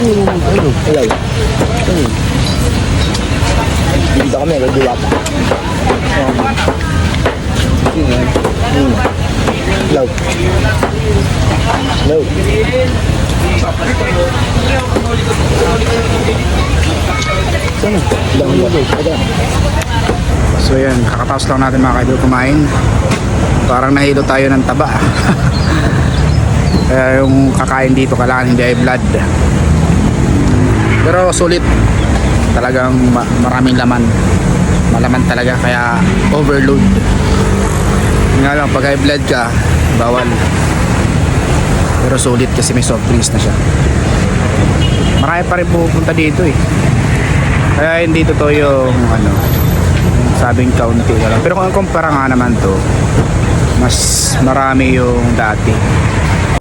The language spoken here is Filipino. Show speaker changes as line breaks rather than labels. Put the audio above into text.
Hello. Dito kami, nagdiwa pa. Hello. Hello.
So yan, kakataos lang natin mga kaidol kumain. Parang nahilo tayo ng taba. Kaya yung kakain dito kailangan hindi ay blood. Pero sulit. Talagang maraming laman. Malaman talaga kaya overload. Nga lang pag high blood ka, bawal. Pero sulit kasi may soft drinks na siya. Marami pa rin pupunta dito eh. Kaya hindi totoo yung ano, sabing kaunti na lang. Pero kung kumpara nga naman to, mas marami yung dati.